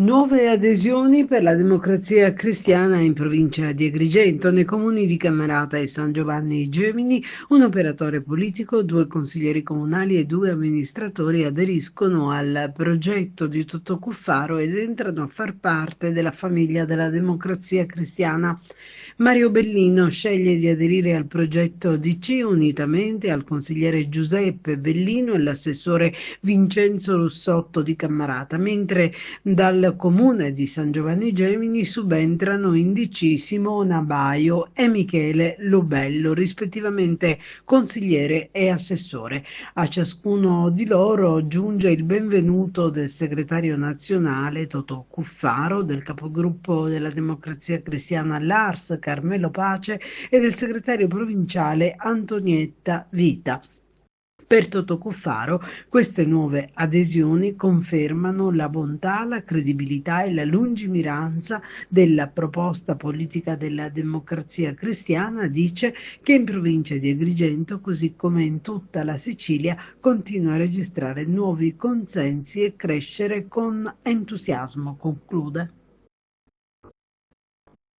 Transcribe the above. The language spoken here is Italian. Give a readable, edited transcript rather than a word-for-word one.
Nuove adesioni per la Democrazia Cristiana in provincia di Agrigento, nei comuni di Cammarata e San Giovanni Gemini, un operatore politico, 2 consiglieri comunali e 2 amministratori aderiscono al progetto di Tottocuffaro ed entrano a far parte della famiglia della Democrazia Cristiana. Mario Bellino sceglie di aderire al progetto DC unitamente al consigliere Giuseppe Bellino e l'assessore Vincenzo Russotto di Cammarata, mentre dal comune di San Giovanni Gemini subentrano in DC Simona Baio e Michele Lobello, rispettivamente consigliere e assessore. A ciascuno di loro giunge il benvenuto del segretario nazionale Totò Cuffaro, del capogruppo della Democrazia Cristiana Lars Carmelo Pace e del segretario provinciale Antonietta Vita. Per Tottocuffaro queste nuove adesioni confermano la bontà, la credibilità e la lungimiranza della proposta politica della Democrazia Cristiana. Dice che in provincia di Agrigento, così come in tutta la Sicilia, continua a registrare nuovi consensi e crescere con entusiasmo, conclude.